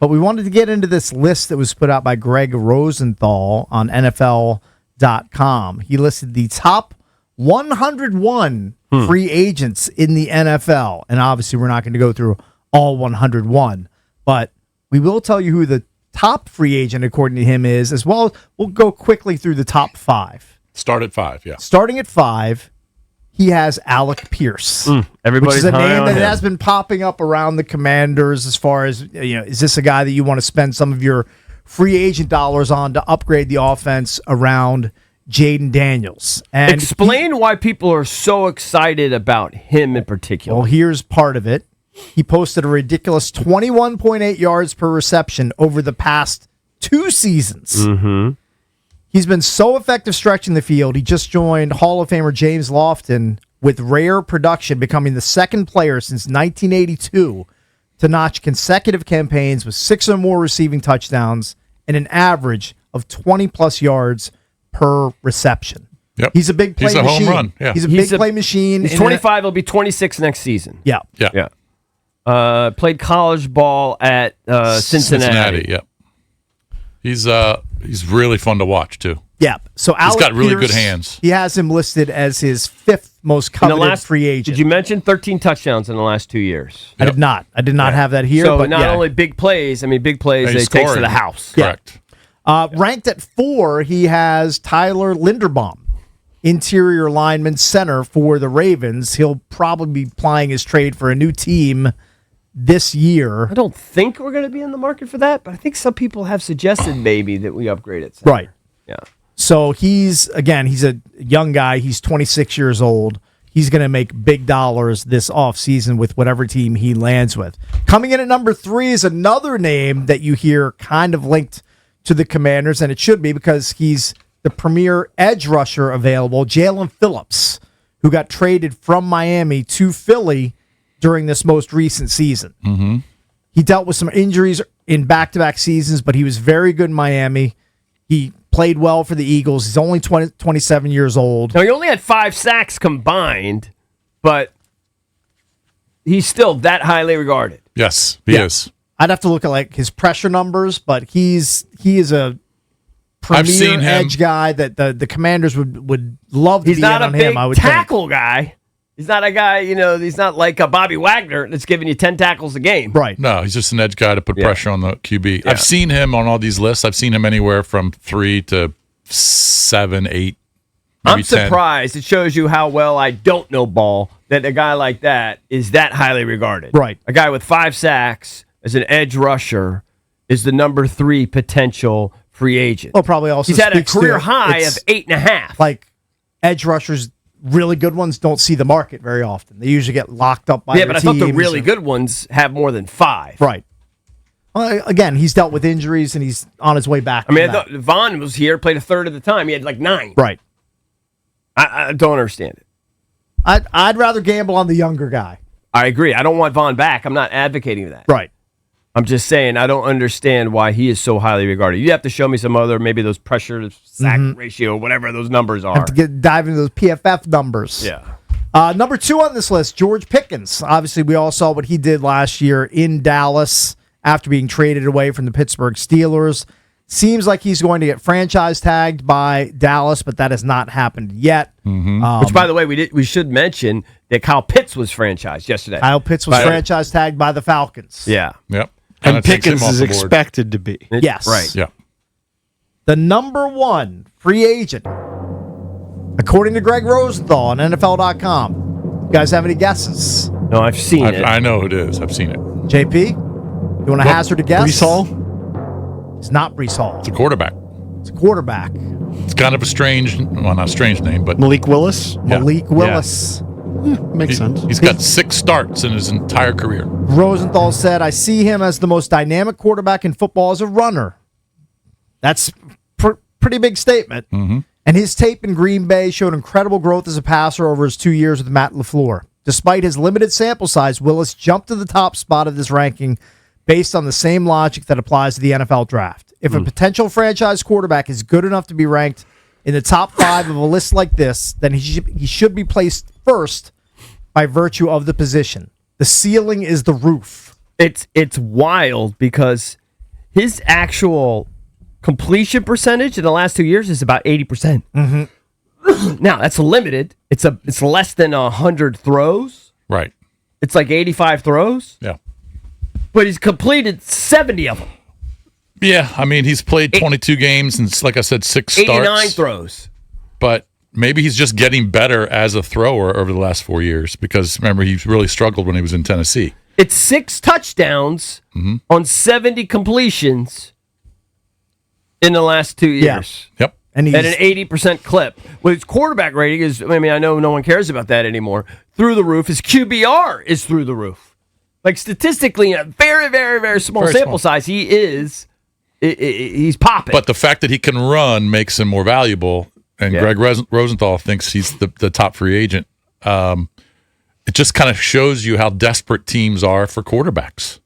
But we wanted to get into this list that was put out by Greg Rosenthal on NFL.com. He listed the top 101 free agents in the NFL. And obviously, we're not going to go through all 101. But we will tell you who the top free agent, according to him, is, as well as we'll go quickly through the top 5. Start at 5, yeah. Starting at 5, he has Alec Pierce. Everybody's which is a high name on that him. has been popping up around the Commanders as far as, is this a guy that you want to spend some of your free agent dollars on to upgrade the offense around Jaden Daniels? And Explain why people are so excited about him in particular. Well, here's part of it. He posted a ridiculous 21.8 yards per reception over the past 2 seasons. Mm-hmm. He's been so effective stretching the field. He just joined Hall of Famer James Lofton with rare production, becoming the second player since 1982 to notch consecutive campaigns with 6 or more receiving touchdowns and an average of 20-plus yards per reception. Yep. He's a big play machine. He's a home run. Yeah. He's a big play machine. He's 25. He'll be 26 next season. Yeah. Played college ball at Cincinnati. Yeah. He's really fun to watch too. Yeah. So he's got really good hands. He has him listed as his 5th most coveted free agent. Did you mention 13 touchdowns in the last 2 years? I did not. I did not have that here. So but not only big plays, big plays they take to the house. Correct. Ranked at 4, he has Tyler Linderbaum, interior lineman center for the Ravens. He'll probably be plying his trade for a new team this year. I don't think we're going to be in the market for that, but I think some people have suggested maybe that we upgrade it. Right. Yeah. So he's a young guy. He's 26 years old. He's going to make big dollars this offseason with whatever team he lands with. Coming in at number 3 is another name that you hear kind of linked to the Commanders, and it should be because he's the premier edge rusher available, Jalen Phillips, who got traded from Miami to Philly during this most recent season. Mm-hmm. He dealt with some injuries in back-to-back seasons, but he was very good in Miami. He played well for the Eagles. He's only 27 years old. Now, he only had 5 sacks combined, but he's still that highly regarded. Yes, he is. I'd have to look at his pressure numbers, but he is a premier edge guy that the Commanders would love to be in on him. I would think. He's not a big tackle guy. He's not a guy, he's not like a Bobby Wagner that's giving you 10 tackles a game. Right. No, he's just an edge guy to put pressure on the QB. Yeah. I've seen him on all these lists. I've seen him anywhere from 3 to 7, 8, maybe I'm surprised. 10. It shows you how well I don't know ball that a guy like that is that highly regarded. Right. A guy with 5 sacks as an edge rusher is the number 3 potential free agent. Well, probably also he's at a speaks to career high of 8.5. Like edge rushers, really good ones don't see the market very often. They usually get locked up by their but I thought the teams really good ones have more than 5. Right. Again, he's dealt with injuries and he's on his way back. I thought Vaughn was here, played a third of the time. He had like 9. Right. I don't understand it. I'd rather gamble on the younger guy. I agree. I don't want Vaughn back. I'm not advocating that. Right. I'm just saying I don't understand why he is so highly regarded. You have to show me some other, maybe those pressure to sack ratio, whatever those numbers are. Have to dive into those PFF numbers. Yeah. Number 2 on this list, George Pickens. Obviously, we all saw what he did last year in Dallas after being traded away from the Pittsburgh Steelers. Seems like he's going to get franchise tagged by Dallas, but that has not happened yet. Mm-hmm. Which, by the way, we should mention that Kyle Pitts was franchised yesterday. Kyle Pitts was franchise tagged by the Falcons. Yeah. Yep. And Pickens is expected to be. Yes. Right. Yeah. The number 1 free agent, according to Greg Rosenthal on NFL.com. You guys have any guesses? No, I've seen it. I know who it is. I've seen it. JP, you want to hazard a guess? Breece Hall? It's not Breece Hall. It's a quarterback. It's a quarterback. It's kind of a strange, well, not a strange name, but Malik Willis? Malik Willis. Makes sense. He's got 6 starts in his entire career. Rosenthal said, I see him as the most dynamic quarterback in football as a runner. That's pretty big statement. Mm-hmm. And his tape in Green Bay showed incredible growth as a passer over his 2 years with Matt LaFleur. Despite his limited sample size, Willis jumped to the top spot of this ranking based on the same logic that applies to the NFL draft. If a potential franchise quarterback is good enough to be ranked in the top 5 of a list like this, then he should be placed first by virtue of the position. The ceiling is the roof. It's wild because his actual completion percentage in the last 2 years is about 80%. Now, that's limited. It's less than 100 throws. Right. It's like 85 throws. Yeah. But he's completed 70 of them. Yeah, I mean, he's played 22 games and, like I said, 6 starts. 89 throws. But maybe he's just getting better as a thrower over the last 4 years because, remember, he really struggled when he was in Tennessee. It's 6 touchdowns on 70 completions in the last 2 years. Yep. And he's at an 80% clip. Well, his quarterback rating is, I mean, I know no one cares about that anymore, through the roof. His QBR is through the roof. Like, statistically, in a very, very, very small sample size, he's popping. But the fact that he can run makes him more valuable, and Greg Rosenthal thinks he's the top free agent. It just kind of shows you how desperate teams are for quarterbacks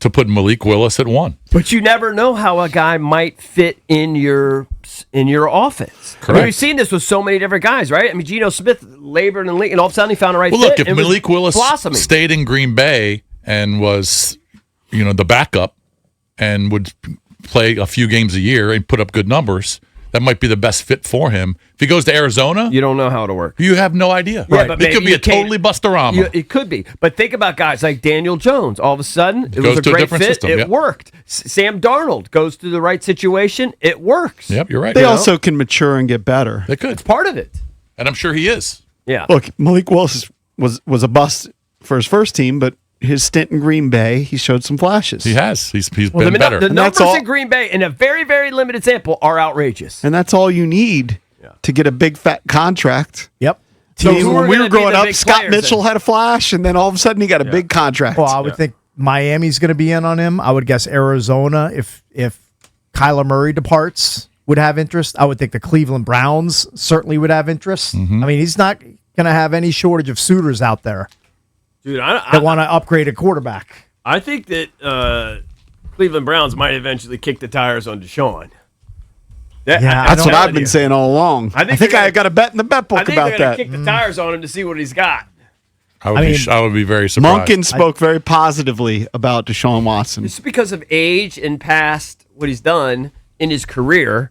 to put Malik Willis at 1. But you never know how a guy might fit in your offense. Correct. I mean, we've seen this with so many different guys, right? I mean, Geno Smith labored in the league, and all of a sudden he found the right fit. Look, if Malik Willis stayed in Green Bay and was, the backup and would play a few games a year and put up good numbers, that might be the best fit for him. If he goes to Arizona, you don't know how it'll work. You have no idea. Yeah, but it could be a totally bustorama. It could be. But think about guys like Daniel Jones. All of a sudden, it was a great fit. System, it worked. Sam Darnold goes to the right situation. It works. Yep, you're right. They also can mature and get better. They could. It's part of it. And I'm sure he is. Yeah. Look, Malik Willis was a bust for his first team, but his stint in Green Bay, he showed some flashes. He has. He's been better. The numbers in Green Bay, in a very, very limited sample, are outrageous. And that's all you need to get a big, fat contract. Yep. So when we were growing up, Scott Mitchell had a flash, and then all of a sudden he got a big contract. Well, I would think Miami's going to be in on him. I would guess Arizona, if Kyler Murray departs, would have interest. I would think the Cleveland Browns certainly would have interest. I mean, he's not going to have any shortage of suitors out there. Dude, I want to upgrade a quarterback. I think that Cleveland Browns might eventually kick the tires on Deshaun. That's what I've been saying all along. I think I got a bet in the bet book about that. I think they're going to kick the tires on him to see what he's got. I would be very surprised. Monken spoke very positively about Deshaun Watson. It's because of age and past what he's done in his career.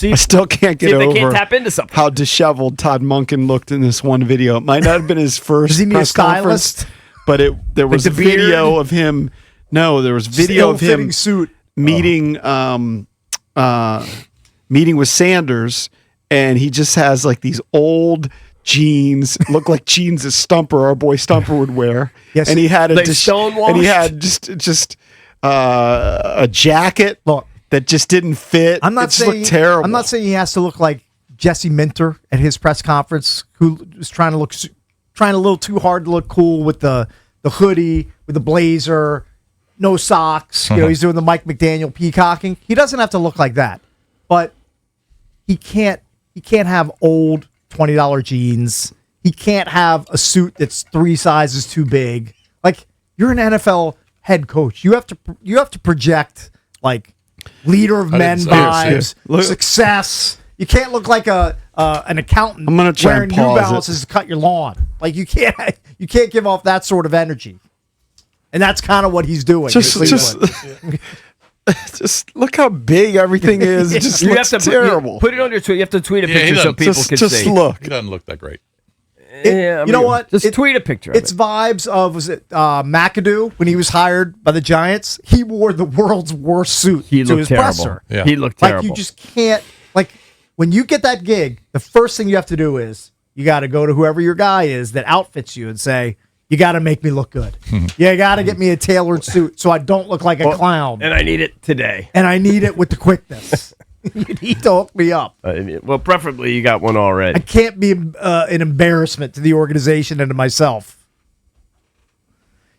I still can't get over they can't tap into something. How disheveled Todd Monken looked in this one video. It might not have been his first press conference, but there was a video of him. No, there was video of him meeting with Sanders, and he just has like these old jeans, look like jeans that Stumper, our boy Stumper, would wear. Yes, and he had just a jacket. Look, that just didn't fit. I'm not saying terrible. I'm not saying he has to look like Jesse Minter at his press conference, who was trying a little too hard to look cool with the hoodie, with the blazer, no socks. He's doing the Mike McDaniel peacocking. He doesn't have to look like that, but he can't have old $20 jeans. He can't have a suit that's 3 sizes too big. Like, you're an NFL head coach. You have to project like leader of men vibes, success. You can't look like an accountant I'm gonna try wearing and New pause Balances to cut your lawn. Like, you can't give off that sort of energy. And that's kind of what he's doing. Just look how big everything is. It just looks terrible. Put it on your tweet. You have to tweet a picture so people can see. Just look. He doesn't look that great. You know what? Just tweet a picture of It's vibes of, was it McAdoo when he was hired by the Giants? He wore the world's worst suit to his presser. Yeah. He looked terrible. Like, you just can't, like, when you get that gig, the first thing you have to do is you got to go to whoever your guy is that outfits you and say, you got to make me look good. You got to get me a tailored suit so I don't look like a clown. And I need it today. And I need it with the quickness. You need to hook me up. Well, preferably you got one already. I can't be an embarrassment to the organization and to myself.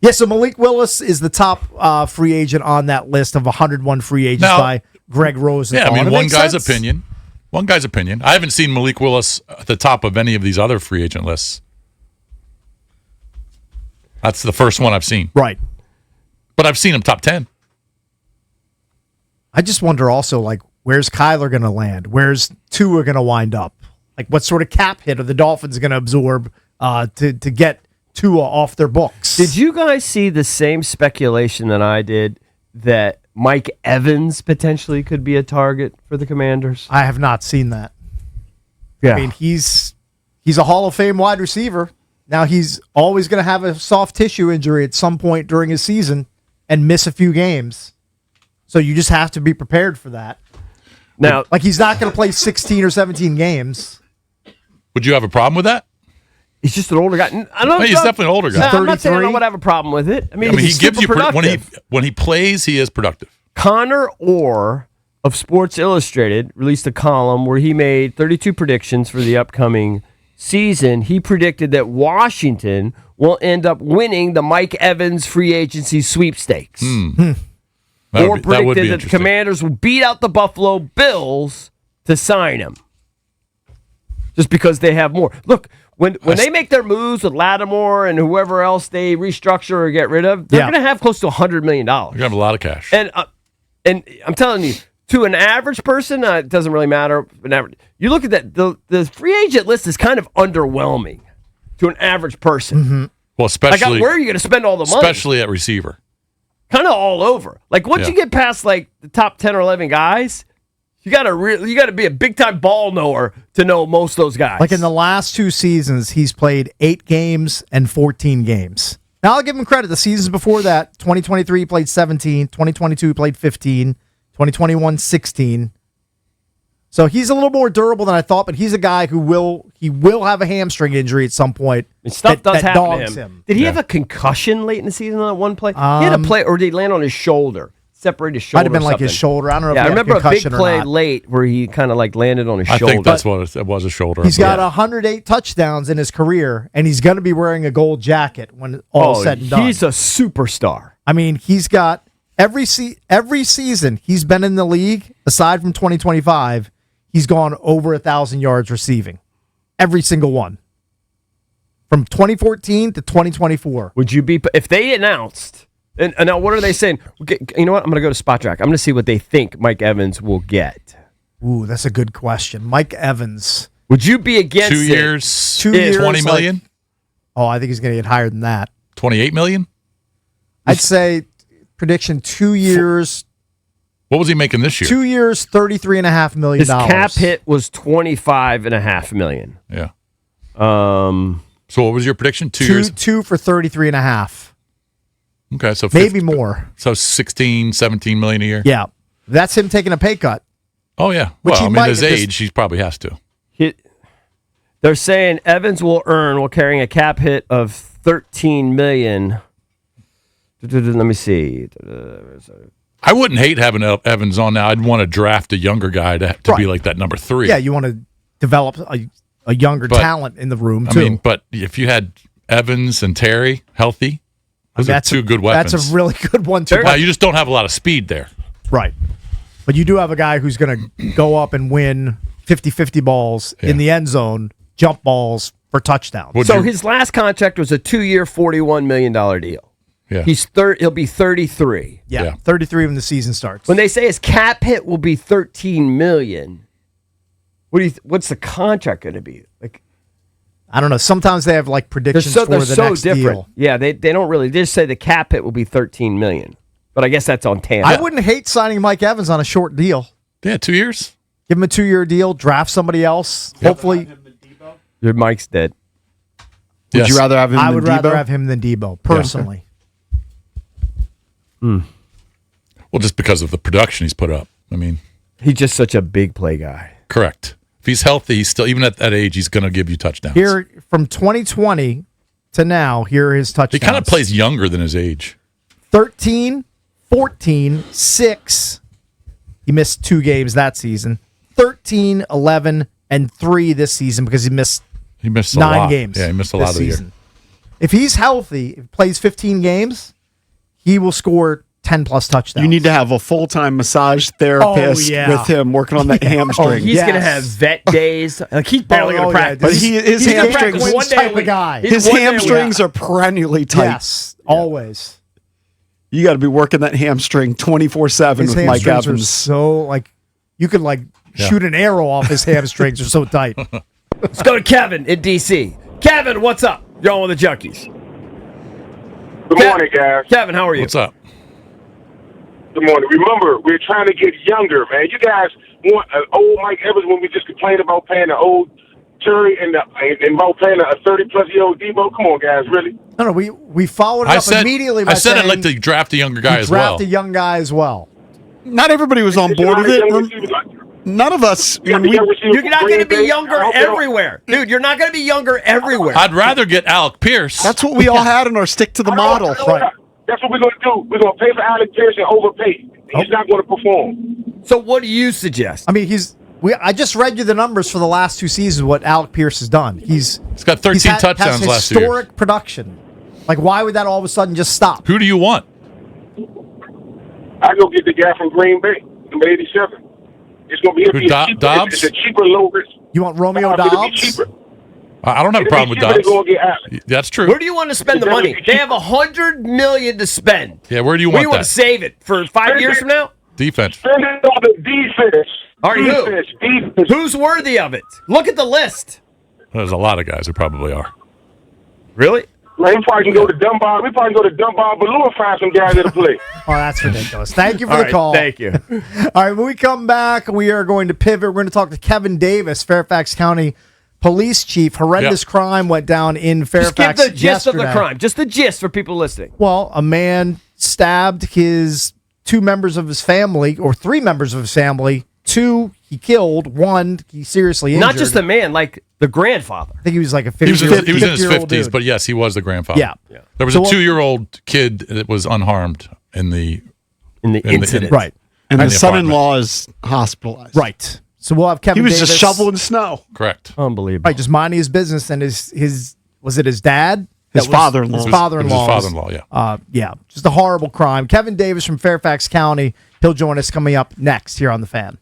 Yeah, so Malik Willis is the top free agent on that list of 101 free agents by Greg Rosenthal. Yeah, I mean, one guy's opinion. One guy's opinion. I haven't seen Malik Willis at the top of any of these other free agent lists. That's the first one I've seen. Right. But I've seen him top 10. I just wonder also, like, where's Kyler going to land? Where's Tua going to wind up? Like, what sort of cap hit are the Dolphins going to absorb to get Tua off their books? Did you guys see the same speculation that I did that Mike Evans potentially could be a target for the Commanders? I have not seen that. Yeah. I mean, he's a Hall of Fame wide receiver. Now he's always going to have a soft tissue injury at some point during his season and miss a few games. So you just have to be prepared for that. Now, like he's not going to play 16 or 17 games. Would you have a problem with that? he's just an older guy. I don't know. He's definitely an older guy. I'm not saying I would have a problem with it. I mean he gives you when he plays, he is productive. Connor Orr of Sports Illustrated released a column where he made 32 predictions for the upcoming season. He predicted that Washington will end up winning the Mike Evans free agency sweepstakes. Or predicted that the Commanders will beat out the Buffalo Bills to sign him. Just because they have more. Look, when they make their moves with Lattimore and whoever else they restructure or get rid of, they're going to have close to $100 million. They're going to have a lot of cash. And I'm telling you, to an average person, it doesn't really matter. You look at that, the free agent list is kind of underwhelming to an average person. Mm-hmm. Well, especially where are you going to spend all the money? Especially at receiver. Kind of all over. Like once you get past like the top 10 or 11 guys, you got to be a big time ball knower to know most of those guys. Like in the last 2 seasons, he's played 8 games and 14 games. Now I'll give him credit. The seasons before that, 2023 he played 17, 2022 he played 15, 2021 16. So he's a little more durable than I thought, but he's a guy who will have a hamstring injury at some point. Stuff does happen to him. Did he have a concussion late in the season on that one play? He had a play, or did he land on his shoulder? Separate his shoulder. Might have been like his shoulder. I don't know if he I had remember a big play or not. late where he kind of like landed on his shoulder. I think that's what it was, a shoulder. He's got 108 touchdowns in his career, and he's going to be wearing a gold jacket when all said and done. He's a superstar. I mean, he's got every season he's been in the league, aside from 2025, he's gone over 1,000 yards receiving. Every single one. From 2014 to 2024. Would you be, if they announced, and now what are they saying? You know what? I'm going to go to Spot Track. I'm going to see what they think Mike Evans will get. Ooh, that's a good question. Mike Evans. Would you be against 2 years, 2 years, 20 million? I think he's going to get higher than that. 28 million? I'd say prediction 2 years. What was he making this year? 2 years, $33.5 million. His cap hit was $25.5 million. Yeah. So what was your prediction? 2 years? 2 for $33.5. Okay, so maybe more. So 16, 17 million a year. Yeah, that's him taking a pay cut. Oh yeah. Which well, I mean, his age, he probably has to. They're saying Evans will earn while carrying a cap hit of $13 million. Let me see. I wouldn't hate having Evans on now. I'd want to draft a younger guy to be like that number 3. Yeah, you want to develop a younger talent in the room too. I mean, but if you had Evans and Terry healthy, those are 2 good weapons. That's a really good one too. Now, you just don't have a lot of speed there. Right. But you do have a guy who's going to go up and win 50-50 balls in the end zone, jump balls for touchdowns. His last contract was a 2-year, $41 million deal. Yeah. He'll be 33. Yeah, 33 when the season starts. When they say his cap hit will be $13 million, what's the contract going to be? Like, I don't know. Sometimes they have like predictions for the next different. deal. Yeah, they don't really. They just say the cap hit will be $13 million. But I guess that's on Tampa. I wouldn't hate signing Mike Evans on a short deal. Yeah, 2 years. Give him a 2-year deal. Draft somebody else. Yep. Hopefully, your Mike's dead. Would you rather have him? I would rather have him than Debo personally. Well, just because of the production he's put up. I mean, he's just such a big play guy. Correct. If he's healthy, he's still, even at that age, he's going to give you touchdowns. Here, from 2020 to now, here are his touchdowns. He kind of plays younger than his age. 13, 14, 6. He missed 2 games that season. 13, 11, and 3 this season because he missed 9 games. Yeah, he missed a lot of the year. If he's healthy, if he plays 15 games, he will score 10-plus touchdowns. You need to have a full-time massage therapist with him working on that hamstring. He's going to have vet days. Like he's barely going to practice. But his hamstrings, one type of guy. His hamstrings are perennially tight. Yes, always. You got to be working that hamstring 24/7 with Mike Evans. Are so like you could shoot an arrow off his hamstrings. Are so tight. Let's go to Kevin in DC. Kevin, what's up? You're on with the Junkies. Good morning, guys. Kevin, how are you? What's up? Good morning. Remember, we're trying to get younger, man. You guys want an old Mike Evans when we just complained about paying the old Terry and about paying a 30-plus-year-old Debo. Come on, guys, really? No, we followed it up immediately. I said I'd like to draft a younger guy as well. Draft a young guy as well. Not everybody was on board with it. None of us. You're not going to be younger everywhere. Dude, you're not going to be younger everywhere. I'd rather get Alec Pierce. That's what we all had in our stick to the model. Right. That's what we're going to do. We're going to pay for Alec Pierce and overpay. He's not going to perform. So what do you suggest? I mean, I just read you the numbers for the last 2 seasons, what Alec Pierce has done. He's got 13 touchdowns last year. Historic production. Like, why would that all of a sudden just stop? Who do you want? I go get the guy from Green Bay, number 87. It's going to be Dobbs? It's a cheaper, low risk. You want Romeo Dobbs? I don't have a problem with Dobbs. That's true. Where do you want to spend the money? They have $100 million to spend. Yeah, where do you want that? You want to save it for 5 years from now? Defense. Spend it on the defense. All right, defense. Who's worthy of it? Look at the list. There's a lot of guys who probably are. Really? Man, we probably can go to Dunbar. We probably can go to Dunbar Blue and find some guys that'll play. Oh, that's ridiculous. Thank you for the call. Thank you. All right, when we come back, we are going to pivot. We're going to talk to Kevin Davis, Fairfax County Police Chief. Horrendous crime went down in Fairfax Just give the gist yesterday. of the crime. Just the gist for people listening. Well, a man stabbed his 2 members of his family, or 3 members of his family. 2 he killed. 1 he seriously injured. Not just the man, like the grandfather. I think he was like a 50 He was in his 50s, dude. but yes, he was the grandfather. Yeah. There was a 2-year-old kid that was unharmed in the incident. Right. And the son-in-law is hospitalized. Right. So we'll have Kevin He was Davis. just shoveling snow. Correct. Unbelievable. Right, just minding his business, and his was it his dad? His father-in-law. His father-in-law. His father-in-law, yeah. Yeah. Just a horrible crime. Kevin Davis from Fairfax County. He'll join us coming up next here on The Fan.